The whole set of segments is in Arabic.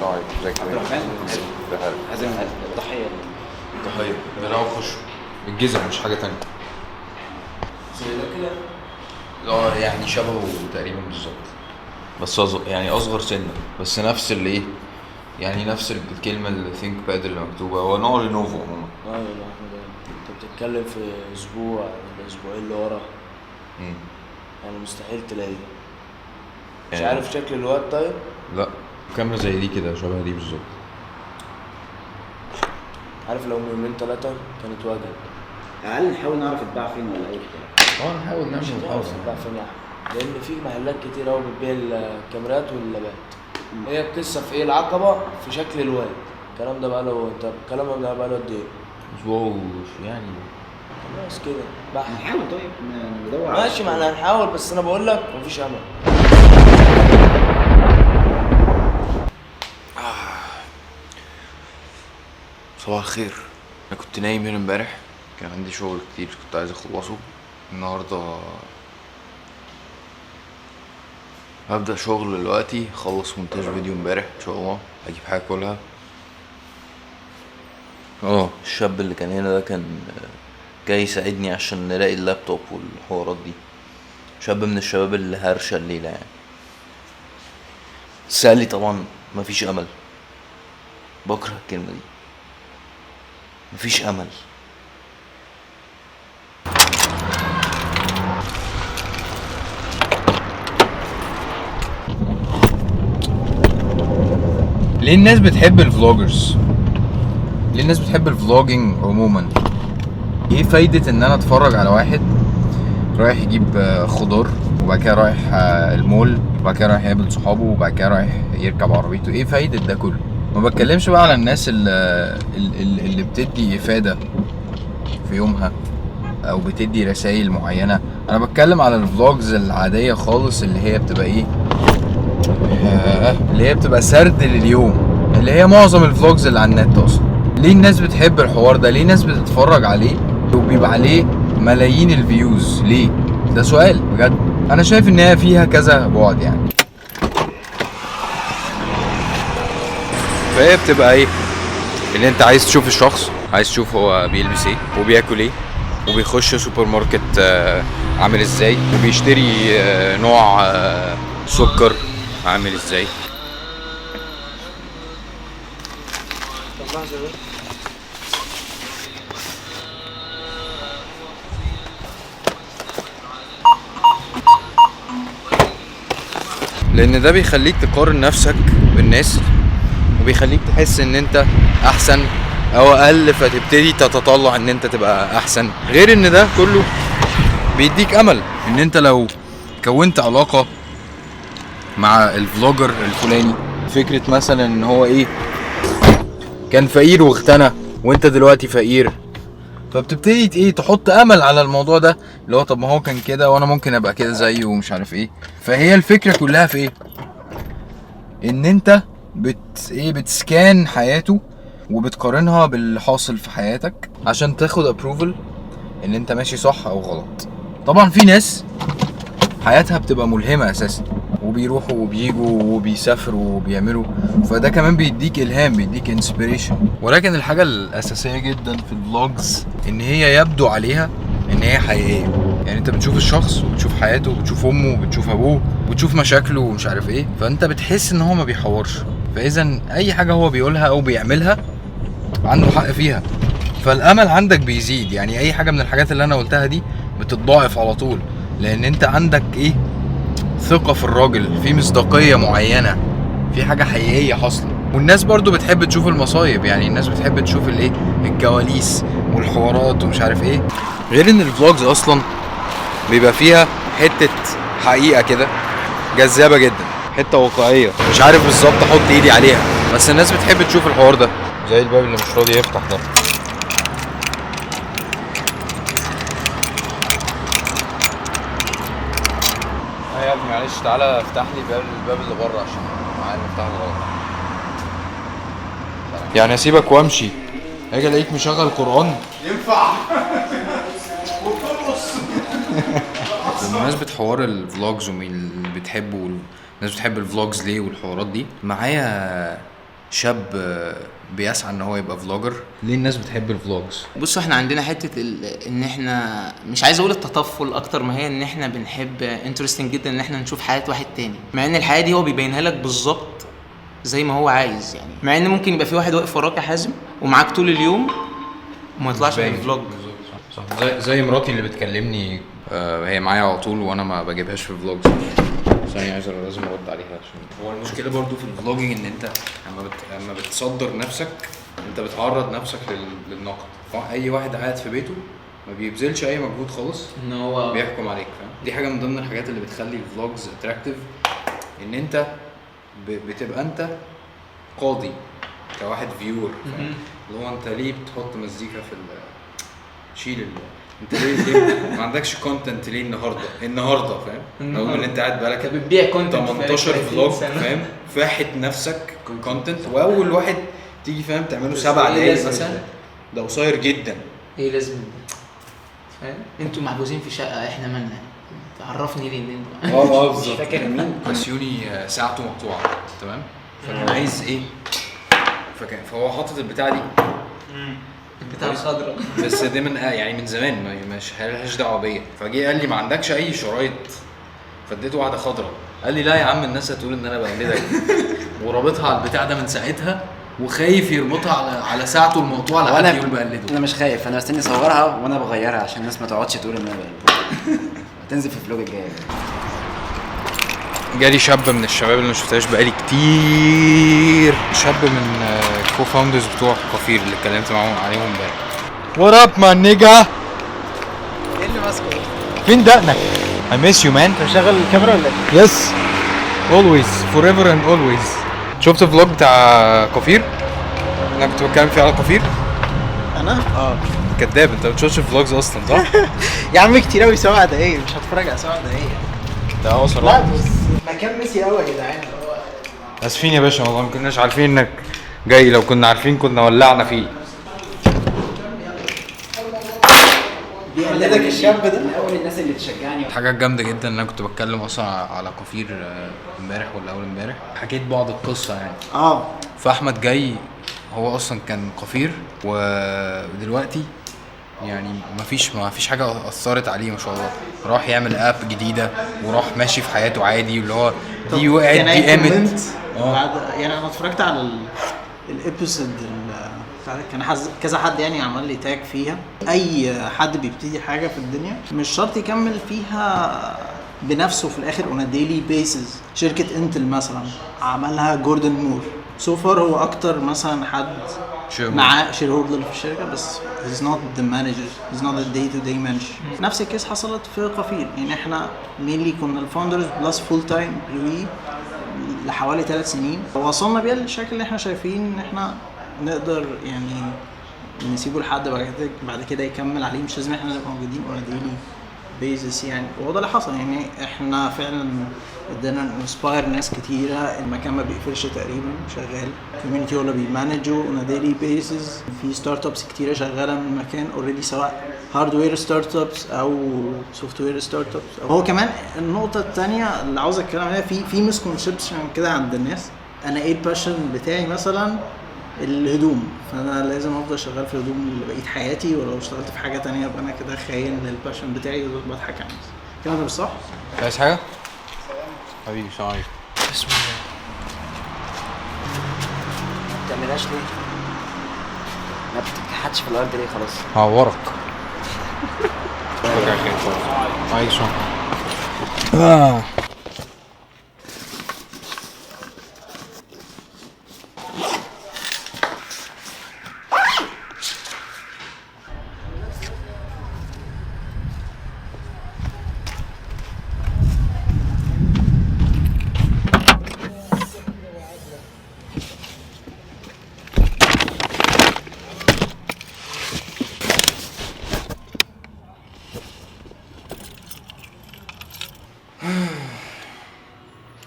نوعي زي كده. عبد الرحمن حازم ضحيه ضحيه بنلعب خش الجزم مش حاجه تانية. زي ده كده. اه يعني شبهه تقريبا بالظبط، بس يعني اصغر سنه، بس نفس اللي ايه يعني نفس الكلمه اللي ثينك باد اللي مكتوبه. هو نوع لينوفو عموما. ايوه يا احمد، انت بتتكلم في اسبوع ولا اسبوعين اللي ورا، يعني مستحيل تلاقيه. مش عارف شكل الواد. طيب لا كاميرا زي دي كده شبه دي بالظبط. عارف لو من يومين 3 كانت واجهه. تعال نحاول نعرف اتباع فين ولا اي حاجه. نحاول مش نعمل هتعرف تتباع فين يا احمد، لان في محلات كتير قوي بتبيع الكاميرات واللابات. هي القصه في ايه؟ العقبه في شكل الواد. الكلام ده بقى له الكلام ده بقى له قد ايه؟ اسبوع يعني. خلاص كده بحث. نحاول طيب ندور ماشي، ما احنا هنحاول، بس انا بقول لك مفيش امل. صباح الخير. انا كنت نايم هنا امبارح، كان عندي شغل كتير كنت عايز اخلصه النهارده. هبدأ شغل دلوقتي، خلص مونتاج فيديو امبارح ان شاء الله، هجيب حاجه كلها. الشاب اللي كان هنا ده كان جاي يساعدني عشان نلاقي اللابتوب والحوارات دي. شاب من الشباب اللي هرشة الليلة يعني. سألي طبعا مفيش امل، بكره الكلمة دي، مفيش امل. ليه الناس بتحب الفلوجرز؟ ليه الناس بتحب الفلوجينج عموما؟ ايه فايدة ان انا اتفرج على واحد رايح يجيب خضار، وبعد كده رايح المول، وبعد كده رايح يقابل صحابه، وبعد كده رايح يركب عربيته؟ ايه فايدة ده كله؟ ما بتكلمش بقى على الناس اللي بتدي افادة في يومها او بتدي رسائل معينة. انا بتكلم على الفلوجز العادية خالص، اللي هي بتبقى ايه، اللي هي بتبقى سرد لليوم، اللي هي معظم الفلوجز اللي على النت اصلا. ليه الناس بتحب الحوار ده؟ ليه الناس بتتفرج عليه وبيبقى عليه ملايين الفيوز؟ ليه؟ ده سؤال بجد. انا شايف ان هي فيها كذا بعد يعني. فهي بتبقى ايه، ان انت عايز تشوف الشخص، عايز تشوف هو بيلبس ايه وبياكل ايه وبيخش سوبر ماركت عامل ازاي، وبيشتري نوع سكر عامل ازاي. طب لحظه بقى. لان ده بيخليك تقارن نفسك بالناس، وبيخليك تحس ان انت احسن او اقل، فتبتدي تتطلع ان انت تبقى احسن. غير ان ده كله بيديك امل ان انت لو كونت علاقة مع الفلوجر الفلاني، فكرة مثلا ان هو ايه، كان فقير واغتنى وانت دلوقتي فقير، فبتبتدي ايه تحط امل على الموضوع ده، اللي هو طب ما هو كان كده وانا ممكن ابقى كده زيه ومش عارف ايه. فهي الفكرة كلها في ايه، ان انت بتسكان حياته وبتقارنها باللي حاصل في حياتك عشان تاخد ابروفل ان انت ماشي صح او غلط. طبعا في ناس حياتها بتبقى ملهمة اساسا، وبيروحوا وبيجوا وبيسافروا وبيعملوا، فده كمان بيديك الهام، بيديك انسبيريشن. ولكن الحاجة الاساسية جدا في الفلوجز ان هي يبدو عليها ان هي حقيقية. يعني انت بتشوف الشخص وبتشوف حياته وبتشوف امه وبتشوف ابوه وبتشوف مشاكله ومش عارف ايه، فانت بتحس ان هو ما بيحورش. فاذا اي حاجة هو بيقولها او بيعملها عنده حق فيها، فالامل عندك بيزيد. يعني اي حاجة من الحاجات اللي انا قلتها دي بتتضاعف على طول، لان انت عندك ايه، ثقة في الراجل، في مصداقية معينة، في حاجة حقيقية حاصلة. والناس برضو بتحب تشوف المصايب، يعني الناس بتحب تشوف الايه، الكواليس والحوارات ومش عارف ايه. غير ان الفلوجز اصلا بيبقى فيها حتة حقيقة كده جذابة جدا، حتة واقعية، مش عارف بالظبط احط ايدي عليها، بس الناس بتحب تشوف الحوار ده. زي الباب اللي مش راضي يفتح ده. يا ابني معلش تعالى افتح لي الباب اللي بره عشان معايا المفتاح الغلط. يعني اسيبك وامشي اجي الاقيك مشغل قرآن؟ ينفع؟ وبترقص. بمناسبة حوار الفلوجز ومين اللي بتحبه والناس بتحب الفلوجز ليه والحوارات دي، معايا شاب بيسعى ان هو يبقى فلوجر؟ ليه الناس بتحب الفلوجز؟ بصوا احنا عندنا حته ان احنا مش عايز اقول التطفل اكتر ما هي ان احنا بنحب انترستنج جدا ان احنا نشوف حياه واحد تاني، مع ان الحياه دي هو بيبينها لك بالظبط زي ما هو عايز يعني. مع ان ممكن يبقى في واحد واقف وراك يا حازم ومعاك طول اليوم وما يطلعش في الفلوج. صح. زي مراتي اللي بتكلمني هي معايا على طول وانا ما بجيبهاش في الفلوجز. ثانية عايز لازم ارد عليها عشان هو المشكله برضو في الفلوجينج ان انت اما بتصدر نفسك انت بتعرض نفسك للنقد. اي واحد قاعد في بيته ما بيبذلش اي مجهود خالص ان هو بيحكم عليك، فاهم؟ دي حاجه من ضمن الحاجات اللي بتخلي الفلوجز اتراكتيف، ان انت بتبقى انت قاضي كواحد فيور، فاهم؟ اللي هو انت ليه بتحط مزيكا في شيل انت ليه ما عندكش كونتنت ليه النهارده فاهم؟ رغم ان انت قاعد بقالك بتبيع كونتنت 18 فلوج فاهم؟ فاحت نفسك كونتنت، واول واحد تيجي فاهم تعمله 7 دقايق مثلا ده قصير جدا. ايه لازم فاهم؟ انتوا محبوسين في شقه احنا مالنا؟ تعرفني ليه ان انت بالظبط. فاكر مين كاسيوني ساعته مقطوعه تمام، فكان عايز ايه، فهو حاطط البتاعه دي البتاعه الخضراء بس ده من يعني من زمان مش لهاش دعوه بيا. فجي قال لي ما عندكش اي شرايط، فاديته واحده خضراء. قال لي لا يا عم الناس هتقول ان انا بقلدك ورابطها على البتاع ده من ساعتها وخايف يربطها على ساعته المقطوعه لحد يقول بقلده. انا مش خايف، انا مستني اصورها وانا بغيرها عشان الناس ما تقعدش تقول ان انا بقلدها. هتنزل في الفلوج الجاي. جالي شاب من الشباب اللي ما شفتهاش بقالي كتير، شاب من كو فاوندرز بتوع كافير اللي اتكلمت معاهم عليهم امبارح. وات اب مان نيجا، ايه اللي ماسكه؟ فين دقنك؟ I miss you man. انت شغال الكاميرا ولا ايه؟ Yes always forever and always. شفت الفلوج بتاع كافير؟ انا كنت بتكلم فيه على كافير. انا؟ كداب، انت ما بتشوفش الفلوجز اصلا صح؟ يا عم كتير قوي 7 دقايق، مش هتفرج على 7 دقايق. ده هو صراحه. لا بس مكان ميسي قوي يا جدعان. اسفين يا باشا والله ما كناش عارفين انك جاي، لو كنا عارفين كنا ولعنا فيه. بيقلدك الشاب ده من اول الناس اللي تشجعني. حاجات جامده جدا. انا كنت بتكلم اصلا على كافير امبارح ولا اول امبارح، حكيت بعض القصه يعني. فاحمد جاي هو اصلا كان كافير ودلوقتي يعني مفيش حاجه اثرت عليه ما شاء الله. راح يعمل اب جديده وراح ماشي في حياته عادي، واللي هو دي وقعت دي قامت. بعد يعني انا اتفرجت على الابيسود كان كذا حد يعني عمل لي تاج فيها. اي حد بيبتدي حاجه في الدنيا مش شرط يكمل فيها بنفسه في الاخر on a daily basis. شركه انتل مثلا عملها جوردن مور، سوفر هو اكتر مثلا حد معاه شير هولدر في الشركه، بس he's not the manager, he's not the day to day manager. نفس الكيس حصلت في قفير. يعني احنا mainly كنا الفاوندرز بلس فول تايم لحوالي 3 سنين، وصلنا بيها للشكل اللي احنا شايفين ان احنا نقدر يعني نسيبه لحد بعد كده يكمل عليه. مش لازم احنا نبقى موجودين on a daily basis يعني. وهو ده اللي حصل. يعني احنا فعلا ادينا انسباير ناس كتيره. المكان ما بيقفلش تقريبا، شغال كوميونتي ولا بيمانجوا on a daily basis. في ستارت ابس كتيره شغاله من المكان اوريدي، سواء هاردوير ستارت ابس او سوفت وير ستارت ابس. هو كمان النقطه الثانيه اللي عاوز اتكلم عليها، في مسكونسبشن كده عند الناس. انا ايه الباشن بتاعي؟ مثلا الهدوم، فانا لازم افضل شغال في الهدوم لبقيه حياتي، ولو اشتغلت في حاجه تانية يبقى انا كده خاين للباشن بتاعي وبضحك على الناس. الكلام ده مش صح. عايز حاجه حبيبي؟ السلام عليكم. بسم الله. ما بتعملهاش ليه؟ ما بتتكحتش في الارض ليه؟ خلاص هعورك. عايز شو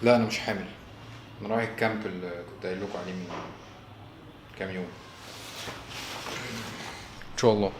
لا انا مش حامل، انا رايح الكامب اللي كنت قايل لكم عليه من كام يوم ان شاء الله.